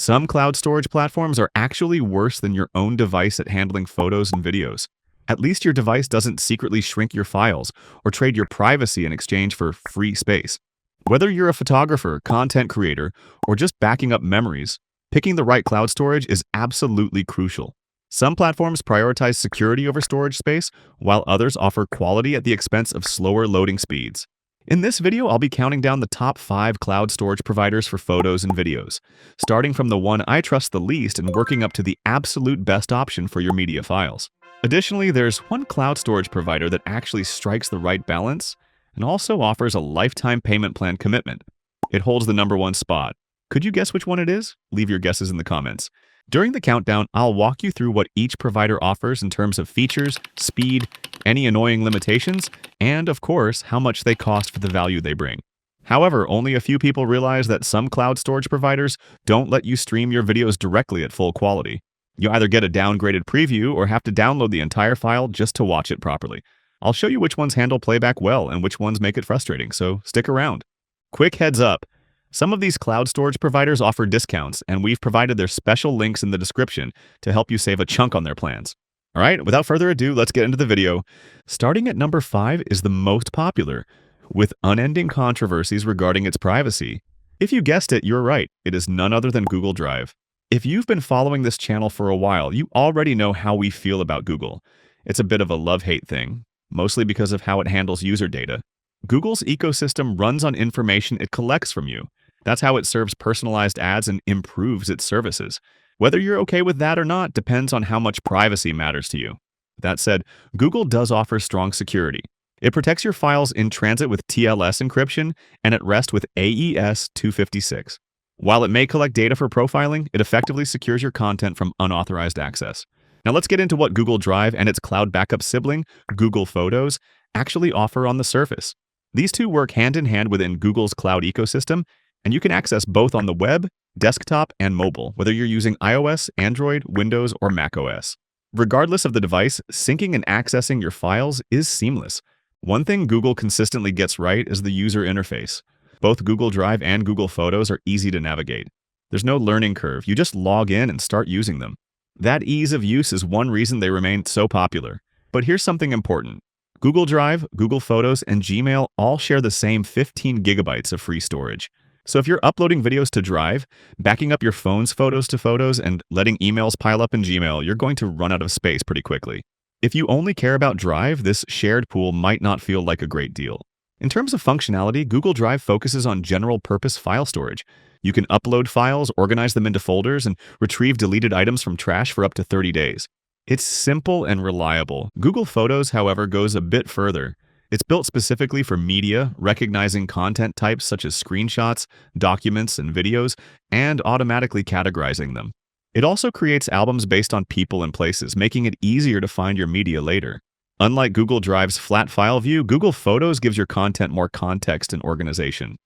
Some cloud storage platforms are actually worse than your own device at handling photos and videos. At least your device doesn't secretly shrink your files or trade your privacy in exchange for free space. Whether you're a photographer, content creator, or just backing up memories, picking the right cloud storage is absolutely crucial. Some platforms prioritize security over storage space, while others offer quality at the expense of slower loading speeds. In this video, I'll be counting down the top 5 cloud storage providers for photos and videos, starting from the one I trust the least and working up to the absolute best option for your media files. Additionally, there's one cloud storage provider that actually strikes the right balance and also offers a lifetime payment plan commitment. It holds the #1 spot. Could you guess which one it is? Leave your guesses in the comments. During the countdown, I'll walk you through what each provider offers in terms of features, speed, any annoying limitations, and of course, how much they cost for the value they bring. However, only a few people realize that some cloud storage providers don't let you stream your videos directly at full quality. You either get a downgraded preview or have to download the entire file just to watch it properly. I'll show you which ones handle playback well and which ones make it frustrating, so stick around. Quick heads up. Some of these cloud storage providers offer discounts, and we've provided their special links in the description to help you save a chunk on their plans. All right, without further ado, let's get into the video. Starting at number 5 is the most popular, with unending controversies regarding its privacy. If you guessed it, you're right. It is none other than Google Drive. If you've been following this channel for a while, you already know how we feel about Google. It's a bit of a love-hate thing, mostly because of how it handles user data. Google's ecosystem runs on information it collects from you. That's how it serves personalized ads and improves its services. Whether you're okay with that or not depends on how much privacy matters to you. That said, Google does offer strong security. It protects your files in transit with TLS encryption and at rest with AES 256. While it may collect data for profiling, it effectively secures your content from unauthorized access. Now let's get into what Google Drive and its cloud backup sibling, Google Photos, actually offer on the surface. These two work hand in hand within Google's cloud ecosystem, and you can access both on the web, desktop, and mobile, whether you're using iOS, Android, Windows, or macOS. Regardless of the device, syncing and accessing your files is seamless. One thing Google consistently gets right is the user interface. Both Google Drive and Google Photos are easy to navigate. There's no learning curve, you just log in and start using them. That ease of use is one reason they remain so popular. But here's something important. Google Drive, Google Photos, and Gmail all share the same 15 gigabytes of free storage. So if you're uploading videos to Drive, backing up your phone's photos to Photos, and letting emails pile up in Gmail, you're going to run out of space pretty quickly. If you only care about Drive, this shared pool might not feel like a great deal. In terms of functionality, Google Drive focuses on general-purpose file storage. You can upload files, organize them into folders, and retrieve deleted items from trash for up to 30 days. It's simple and reliable. Google Photos, however, goes a bit further. It's built specifically for media, recognizing content types such as screenshots, documents, and videos, and automatically categorizing them. It also creates albums based on people and places, making it easier to find your media later. Unlike Google Drive's flat file view, Google Photos gives your content more context and organization.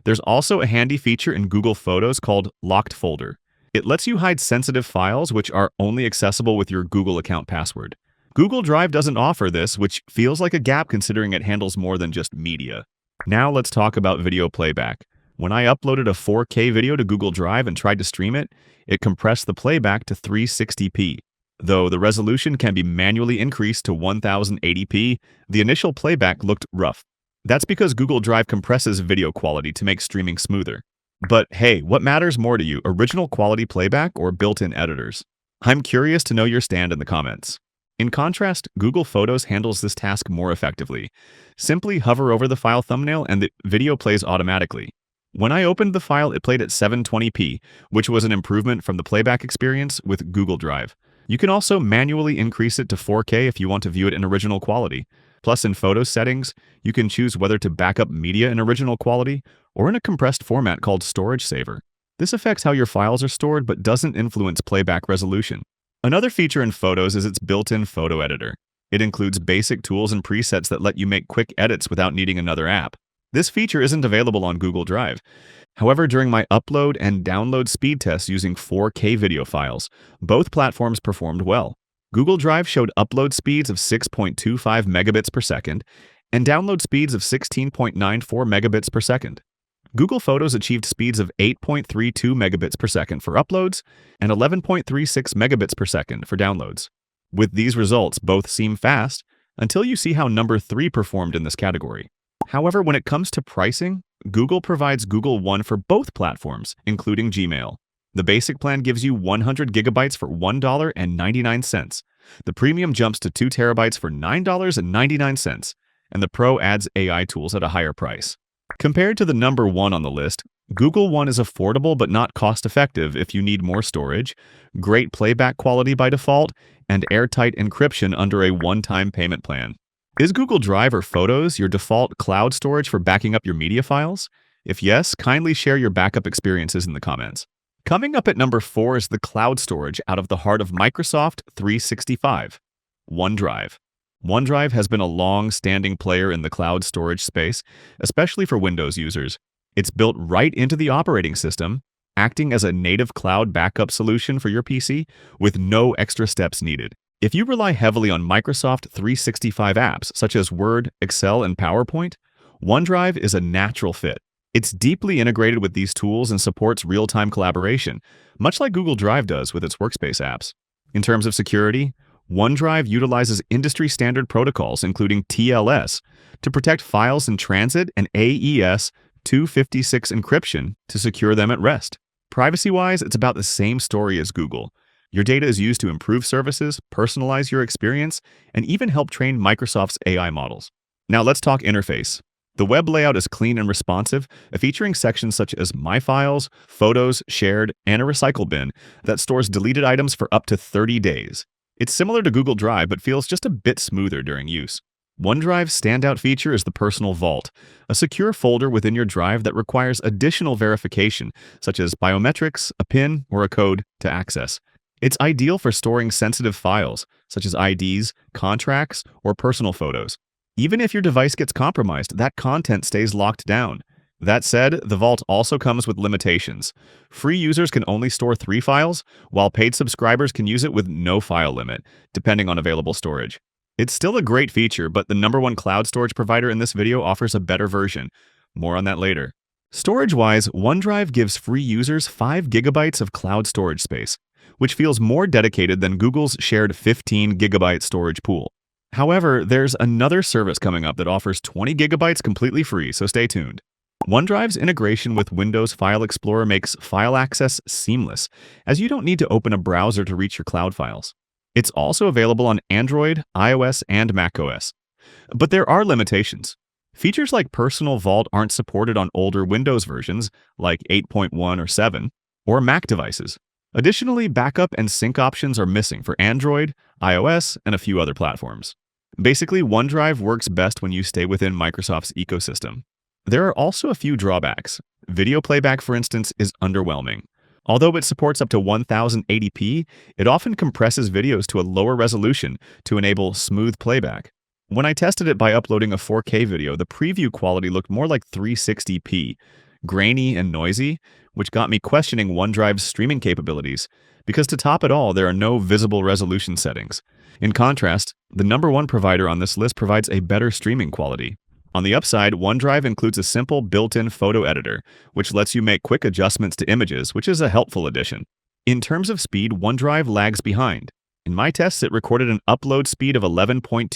There's also a handy feature in Google Photos called Locked Folder. It lets you hide sensitive files which are only accessible with your Google account password. Google Drive doesn't offer this, which feels like a gap considering it handles more than just media. Now let's talk about video playback. When I uploaded a 4K video to Google Drive and tried to stream it, it compressed the playback to 360p. Though the resolution can be manually increased to 1080p, the initial playback looked rough. That's because Google Drive compresses video quality to make streaming smoother. But hey, what matters more to you, original quality playback or built-in editors? I'm curious to know your stand in the comments. In contrast, Google Photos handles this task more effectively. Simply hover over the file thumbnail and the video plays automatically. When I opened the file, it played at 720p, which was an improvement from the playback experience with Google Drive. You can also manually increase it to 4K if you want to view it in original quality. Plus, in Photos settings, you can choose whether to back up media in original quality or in a compressed format called Storage Saver. This affects how your files are stored but doesn't influence playback resolution. Another feature in Photos is its built-in photo editor. It includes basic tools and presets that let you make quick edits without needing another app. This feature isn't available on Google Drive. However, during my upload and download speed tests using 4K video files, both platforms performed well. Google Drive showed upload speeds of 6.25 megabits per second and download speeds of 16.94 megabits per second. Google Photos achieved speeds of 8.32 megabits per second for uploads and 11.36 megabits per second for downloads. With these results, both seem fast until you see how number 3 performed in this category. However, when it comes to pricing, Google provides Google One for both platforms, including Gmail. The basic plan gives you 100 gigabytes for $1.99. The premium jumps to 2 terabytes for $9.99, and the Pro adds AI tools at a higher price. Compared to the number 1 on the list, Google One is affordable but not cost-effective if you need more storage, great playback quality by default, and airtight encryption under a one-time payment plan. Is Google Drive or Photos your default cloud storage for backing up your media files? If yes, kindly share your backup experiences in the comments. Coming up at number 4 is the cloud storage out of the heart of Microsoft 365, OneDrive. OneDrive has been a long-standing player in the cloud storage space, especially for Windows users. It's built right into the operating system, acting as a native cloud backup solution for your PC with no extra steps needed. If you rely heavily on Microsoft 365 apps such as Word, Excel, and PowerPoint, OneDrive is a natural fit. It's deeply integrated with these tools and supports real-time collaboration, much like Google Drive does with its workspace apps. In terms of security, OneDrive utilizes industry-standard protocols, including TLS, to protect files in transit and AES 256 encryption to secure them at rest. Privacy-wise, it's about the same story as Google. Your data is used to improve services, personalize your experience, and even help train Microsoft's AI models. Now let's talk interface. The web layout is clean and responsive, featuring sections such as My Files, Photos, Shared, and a Recycle bin that stores deleted items for up to 30 days. It's similar to Google Drive, but feels just a bit smoother during use. OneDrive's standout feature is the Personal Vault, a secure folder within your drive that requires additional verification, such as biometrics, a PIN, or a code to access. It's ideal for storing sensitive files, such as IDs, contracts, or personal photos. Even if your device gets compromised, that content stays locked down. That said, the Vault also comes with limitations. Free users can only store 3 files, while paid subscribers can use it with no file limit, depending on available storage. It's still a great feature, but the number 1 cloud storage provider in this video offers a better version. More on that later. Storage-wise, OneDrive gives free users 5 gigabytes of cloud storage space, which feels more dedicated than Google's shared 15 gigabyte storage pool. However, there's another service coming up that offers 20 gigabytes completely free, so stay tuned. OneDrive's integration with Windows File Explorer makes file access seamless, as you don't need to open a browser to reach your cloud files. It's also available on Android, iOS, and macOS. But there are limitations. Features like Personal Vault aren't supported on older Windows versions, like 8.1 or 7, or Mac devices. Additionally, backup and sync options are missing for Android, iOS, and a few other platforms. Basically, OneDrive works best when you stay within Microsoft's ecosystem. There are also a few drawbacks. Video playback, for instance, is underwhelming. Although it supports up to 1080p, it often compresses videos to a lower resolution to enable smooth playback. When I tested it by uploading a 4K video, the preview quality looked more like 360p, grainy and noisy, which got me questioning OneDrive's streaming capabilities, because to top it all, there are no visible resolution settings. In contrast, the number 1 provider on this list provides a better streaming quality. On the upside, OneDrive includes a simple built-in photo editor, which lets you make quick adjustments to images, which is a helpful addition. In terms of speed, OneDrive lags behind. In my tests, it recorded an upload speed of 11.21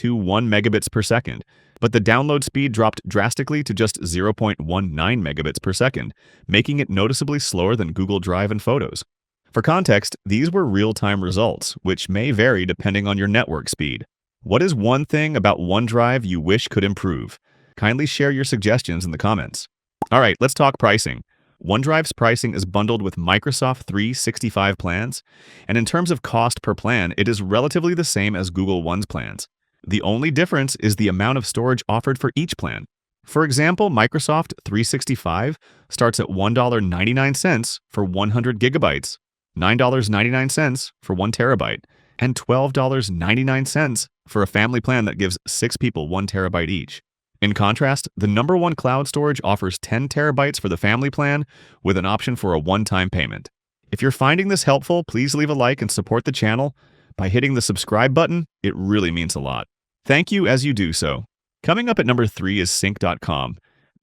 megabits per second, but the download speed dropped drastically to just 0.19 megabits per second, making it noticeably slower than Google Drive and Photos. For context, these were real-time results, which may vary depending on your network speed. What is one thing about OneDrive you wish could improve? Kindly share your suggestions in the comments. Alright, let's talk pricing. OneDrive's pricing is bundled with Microsoft 365 plans, and in terms of cost per plan, it is relatively the same as Google One's plans. The only difference is the amount of storage offered for each plan. For example, Microsoft 365 starts at $1.99 for 100 gigabytes, $9.99 for 1 terabyte, and $12.99 for a family plan that gives 6 people 1 terabyte each. In contrast, the number 1 cloud storage offers 10 terabytes for the family plan with an option for a one-time payment. If you're finding this helpful, please leave a like and support the channel. By hitting the subscribe button, it really means a lot. Thank you as you do so. Coming up at number 3 is Sync.com.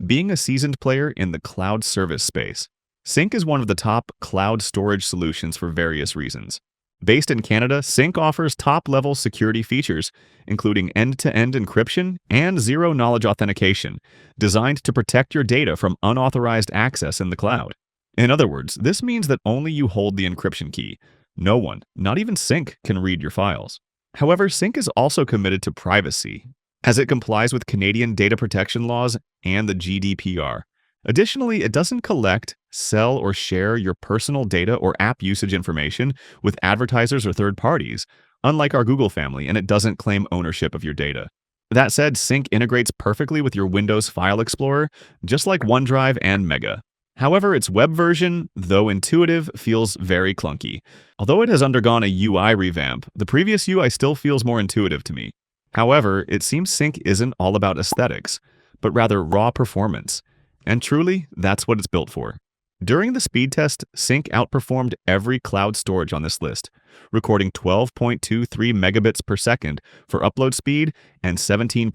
Being a seasoned player in the cloud service space, Sync is one of the top cloud storage solutions for various reasons. Based in Canada, Sync offers top-level security features, including end-to-end encryption and zero-knowledge authentication, designed to protect your data from unauthorized access in the cloud. In other words, this means that only you hold the encryption key. No one, not even Sync, can read your files. However, Sync is also committed to privacy, as it complies with Canadian data protection laws and the GDPR. Additionally, it doesn't collect, sell, or share your personal data or app usage information with advertisers or third parties, unlike our Google family, and it doesn't claim ownership of your data. That said, Sync integrates perfectly with your Windows File Explorer, just like OneDrive and Mega. However, its web version, though intuitive, feels very clunky. Although it has undergone a UI revamp, the previous UI still feels more intuitive to me. However, it seems Sync isn't all about aesthetics, but rather raw performance. And truly, that's what it's built for. During the speed test, Sync outperformed every cloud storage on this list, recording 12.23 megabits per second for upload speed and 17.61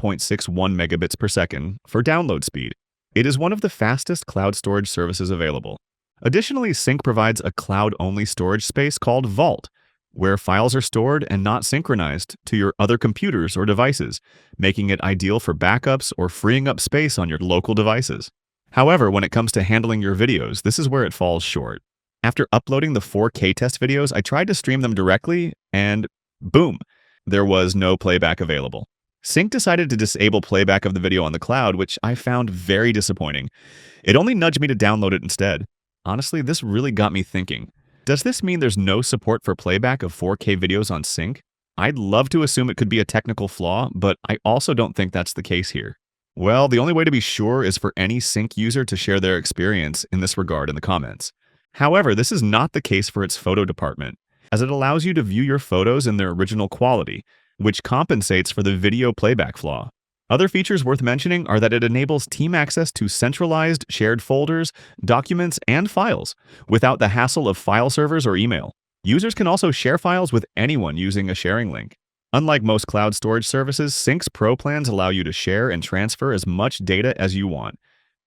megabits per second for download speed. It is one of the fastest cloud storage services available. Additionally, Sync provides a cloud-only storage space called Vault, where files are stored and not synchronized to your other computers or devices, making it ideal for backups or freeing up space on your local devices. However, when it comes to handling your videos, this is where it falls short. After uploading the 4K test videos, I tried to stream them directly, and boom, there was no playback available. Sync decided to disable playback of the video on the cloud, which I found very disappointing. It only nudged me to download it instead. Honestly, this really got me thinking. Does this mean there's no support for playback of 4K videos on Sync? I'd love to assume it could be a technical flaw, but I also don't think that's the case here. Well, the only way to be sure is for any Sync user to share their experience in this regard in the comments. However, this is not the case for its photo department, as it allows you to view your photos in their original quality, which compensates for the video playback flaw. Other features worth mentioning are that it enables team access to centralized shared folders, documents, and files, without the hassle of file servers or email. Users can also share files with anyone using a sharing link. Unlike most cloud storage services, Sync's Pro plans allow you to share and transfer as much data as you want.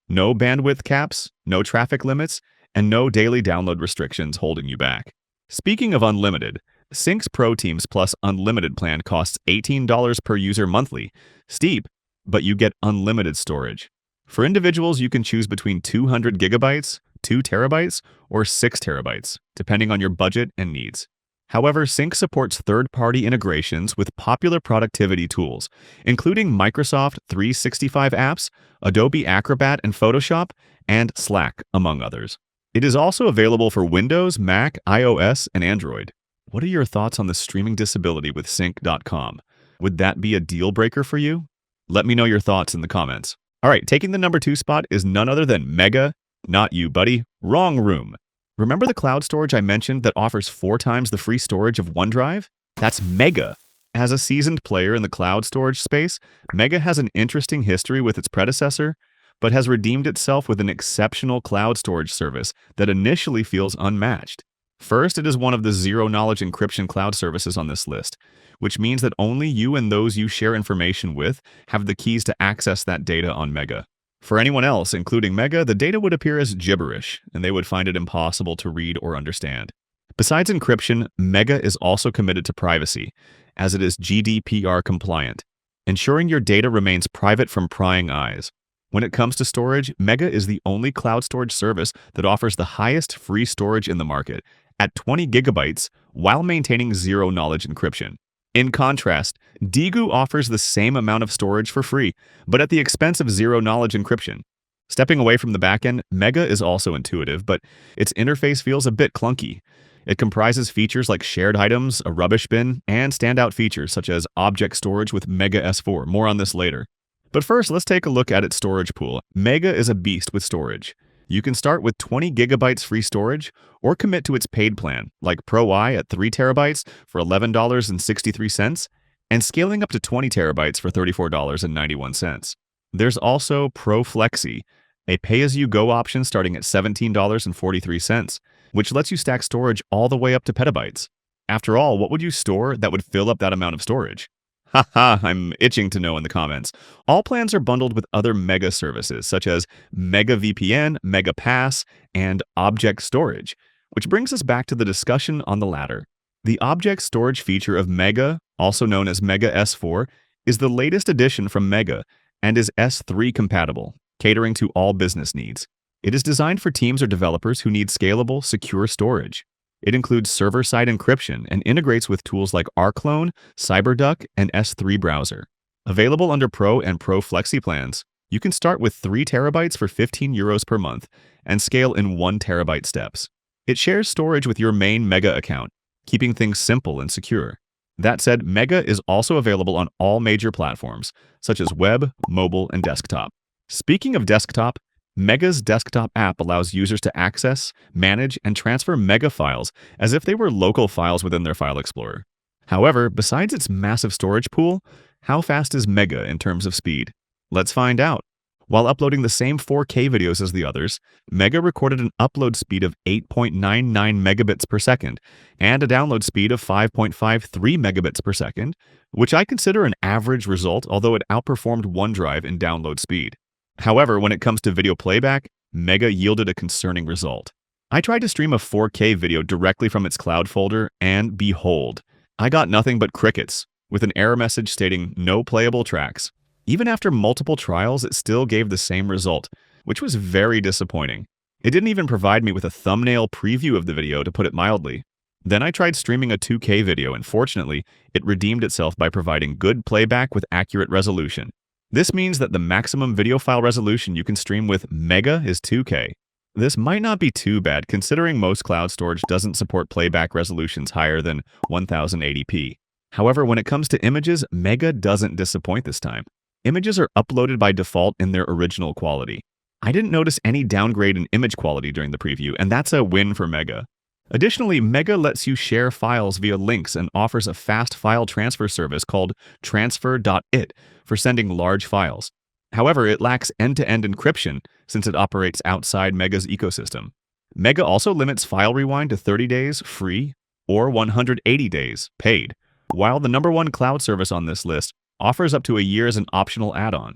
No bandwidth caps, no traffic limits, and no daily download restrictions holding you back. Speaking of unlimited, Sync's Pro Teams Plus Unlimited plan costs $18 per user monthly. Steep, but you get unlimited storage. For individuals, you can choose between 200 gigabytes, 2 terabytes, or 6 terabytes, depending on your budget and needs. However, Sync supports third-party integrations with popular productivity tools, including Microsoft 365 apps, Adobe Acrobat and Photoshop, and Slack, among others. It is also available for Windows, Mac, iOS, and Android. What are your thoughts on the streaming disability with Sync.com? Would that be a deal breaker for you? Let me know your thoughts in the comments. All right, taking the number 2 spot is none other than Mega. Not you, buddy. Wrong room. Remember the cloud storage I mentioned that offers 4 times the free storage of OneDrive? That's Mega. As a seasoned player in the cloud storage space, Mega has an interesting history with its predecessor, but has redeemed itself with an exceptional cloud storage service that initially feels unmatched. First, it is one of the zero-knowledge encryption cloud services on this list, which means that only you and those you share information with have the keys to access that data on Mega. For anyone else, including Mega, the data would appear as gibberish, and they would find it impossible to read or understand. Besides encryption, Mega is also committed to privacy, as it is GDPR compliant, ensuring your data remains private from prying eyes. When it comes to storage, Mega is the only cloud storage service that offers the highest free storage in the market, at 20 gigabytes, while maintaining zero-knowledge encryption. In contrast, Digu offers the same amount of storage for free, but at the expense of zero-knowledge encryption. Stepping away from the backend, Mega is also intuitive, but its interface feels a bit clunky. It comprises features like shared items, a rubbish bin, and standout features such as object storage with Mega S4. More on this later. But first, let's take a look at its storage pool. Mega is a beast with storage. You can start with 20 gigabytes free storage or commit to its paid plan, like Pro I at 3 terabytes for $11.63, and scaling up to 20 terabytes for $34.91. There's also Pro Flexi, a pay-as-you-go option starting at $17.43, which lets you stack storage all the way up to petabytes. After all, what would you store that would fill up that amount of storage? Haha, I'm itching to know in the comments. All plans are bundled with other Mega services such as Mega VPN, Mega Pass, and Object Storage, which brings us back to the discussion on the latter. The object storage feature of Mega, also known as Mega S4, is the latest addition from Mega and is S3 compatible, catering to all business needs. It is designed for teams or developers who need scalable, secure storage. It includes server-side encryption and integrates with tools like rclone, CyberDuck, and S3 Browser. Available under Pro and Pro Flexi plans, you can start with 3 terabytes for €15 per month and scale in 1 terabyte steps. It shares storage with your main Mega account, keeping things simple and secure. That said, Mega is also available on all major platforms, such as web, mobile, and desktop. Speaking of desktop, Mega's desktop app allows users to access, manage, and transfer Mega files as if they were local files within their file explorer. However, besides its massive storage pool, how fast is Mega in terms of speed? Let's find out. While uploading the same 4K videos as the others, Mega recorded an upload speed of 8.99 megabits per second and a download speed of 5.53 megabits per second, which I consider an average result, although it outperformed OneDrive in download speed. However, when it comes to video playback, Mega yielded a concerning result. I tried to stream a 4K video directly from its cloud folder, and behold, I got nothing but crickets, with an error message stating no playable tracks. Even after multiple trials, it still gave the same result, which was very disappointing. It didn't even provide me with a thumbnail preview of the video, to put it mildly. Then I tried streaming a 2K video, and fortunately, it redeemed itself by providing good playback with accurate resolution. This means that the maximum video file resolution you can stream with Mega is 2K. This might not be too bad considering most cloud storage doesn't support playback resolutions higher than 1080p. However, when it comes to images, Mega doesn't disappoint this time. Images are uploaded by default in their original quality. I didn't notice any downgrade in image quality during the preview, and that's a win for Mega. Additionally, Mega lets you share files via links and offers a fast file transfer service called transfer.it for sending large files. However, it lacks end-to-end encryption since it operates outside Mega's ecosystem. Mega also limits file rewind to 30 days free or 180 days paid, while the #1 cloud service on this list offers up to a year as an optional add-on.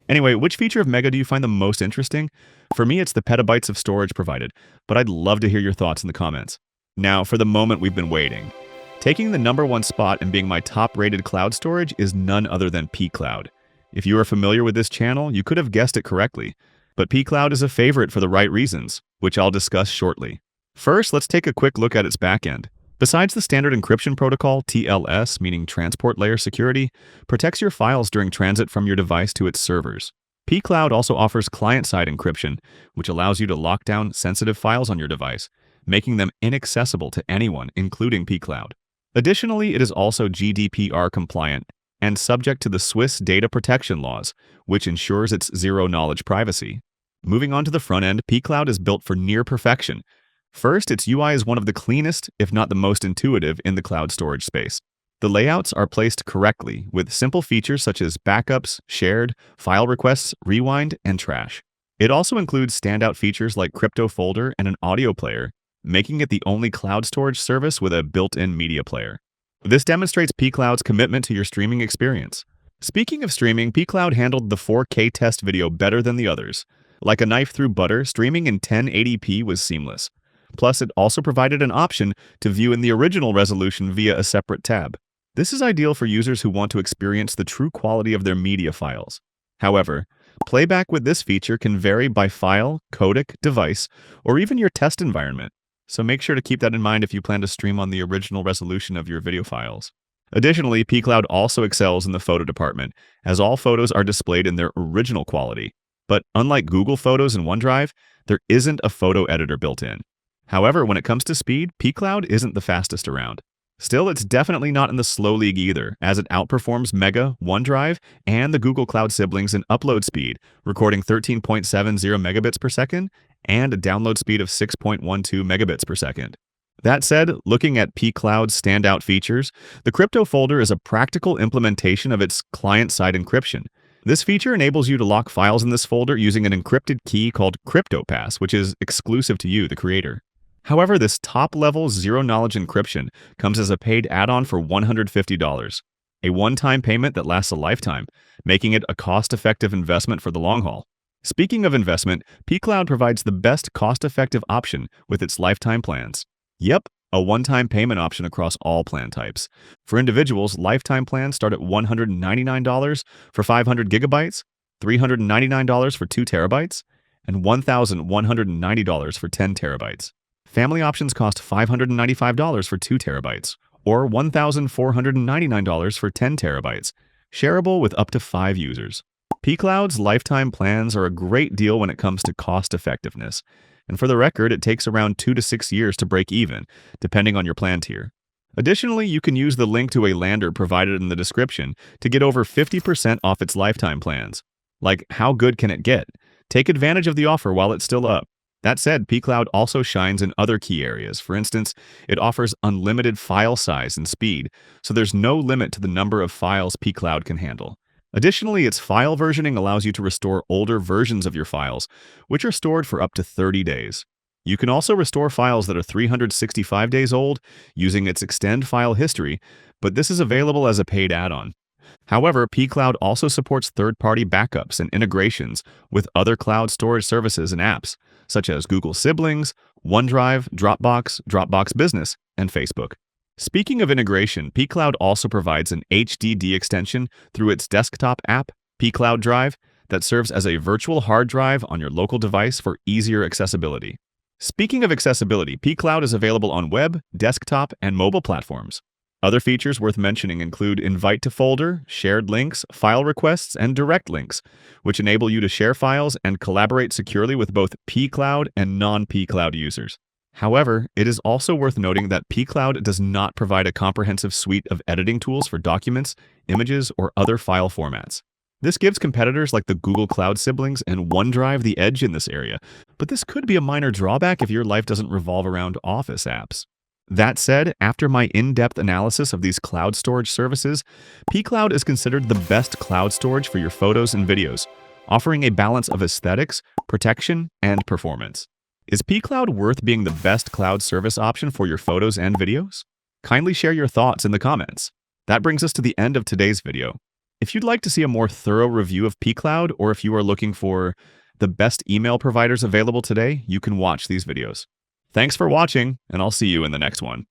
Anyway, which feature of Mega do you find the most interesting? For me, it's the petabytes of storage provided, but I'd love to hear your thoughts in the comments. Now, for the moment we've been waiting. Taking the #1 spot and being my top-rated cloud storage is none other than pCloud. If you are familiar with this channel, you could have guessed it correctly. But pCloud is a favorite for the right reasons, which I'll discuss shortly. First, let's take a quick look at its backend. Besides the standard encryption protocol, TLS, meaning Transport Layer Security, protects your files during transit from your device to its servers. pCloud also offers client-side encryption, which allows you to lock down sensitive files on your device, making them inaccessible to anyone, including pCloud. Additionally, it is also GDPR compliant and subject to the Swiss data protection laws, which ensures its zero-knowledge privacy. Moving on to the front end, pCloud is built for near perfection. First, its UI is one of the cleanest, if not the most intuitive, in the cloud storage space. The layouts are placed correctly, with simple features such as backups, shared, file requests, rewind, and trash. It also includes standout features like crypto folder and an audio player, making it the only cloud storage service with a built-in media player. This demonstrates pCloud's commitment to your streaming experience. Speaking of streaming, pCloud handled the 4K test video better than the others. Like a knife through butter, streaming in 1080p was seamless. Plus, it also provided an option to view in the original resolution via a separate tab. This is ideal for users who want to experience the true quality of their media files. However, playback with this feature can vary by file, codec, device, or even your test environment. So make sure to keep that in mind if you plan to stream on the original resolution of your video files. Additionally, pCloud also excels in the photo department, as all photos are displayed in their original quality. But unlike Google Photos and OneDrive, there isn't a photo editor built in. However, when it comes to speed, pCloud isn't the fastest around. Still, it's definitely not in the slow league either, as it outperforms Mega, OneDrive, and the Google Cloud siblings in upload speed, recording 13.70 megabits per second and a download speed of 6.12 megabits per second. That said, looking at pCloud's standout features, the crypto folder is a practical implementation of its client-side encryption. This feature enables you to lock files in this folder using an encrypted key called CryptoPass, which is exclusive to you, the creator. However, this top-level zero-knowledge encryption comes as a paid add-on for $150. a one-time payment that lasts a lifetime, making it a cost-effective investment for the long haul. Speaking of investment, pCloud provides the best cost-effective option with its lifetime plans. Yep, a one-time payment option across all plan types. For individuals, lifetime plans start at $199 for 500 gigabytes, $399 for 2 terabytes, and $1,190 for 10 terabytes. Family options cost $595 for 2 terabytes, or $1,499 for 10 terabytes, shareable with up to 5 users. pCloud's lifetime plans are a great deal when it comes to cost effectiveness, and for the record, it takes around 2 to 6 years to break even, depending on your plan tier. Additionally, you can use the link to a lander provided in the description to get over 50% off its lifetime plans. Like, how good can it get? Take advantage of the offer while it's still up. That said, pCloud also shines in other key areas. For instance, it offers unlimited file size and speed, so there's no limit to the number of files pCloud can handle. Additionally, its file versioning allows you to restore older versions of your files, which are stored for up to 30 days. You can also restore files that are 365 days old using its Extend File History, but this is available as a paid add-on. However, pCloud also supports third-party backups and integrations with other cloud storage services and apps, such as Google Siblings, OneDrive, Dropbox, Dropbox Business, and Facebook. Speaking of integration, pCloud also provides an HDD extension through its desktop app, pCloud Drive, that serves as a virtual hard drive on your local device for easier accessibility. Speaking of accessibility, pCloud is available on web, desktop, and mobile platforms. Other features worth mentioning include invite to folder, shared links, file requests, and direct links, which enable you to share files and collaborate securely with both pCloud and non-pCloud users. However, it is also worth noting that pCloud does not provide a comprehensive suite of editing tools for documents, images, or other file formats. This gives competitors like the Google Cloud Siblings and OneDrive the edge in this area, but this could be a minor drawback if your life doesn't revolve around Office apps. That said, after my in-depth analysis of these cloud storage services, pCloud is considered the best cloud storage for your photos and videos, offering a balance of aesthetics, protection, and performance. Is pCloud worth being the best cloud service option for your photos and videos? Kindly share your thoughts in the comments. That brings us to the end of today's video. If you'd like to see a more thorough review of pCloud, or if you are looking for the best email providers available today, you can watch these videos. Thanks for watching, and I'll see you in the next one.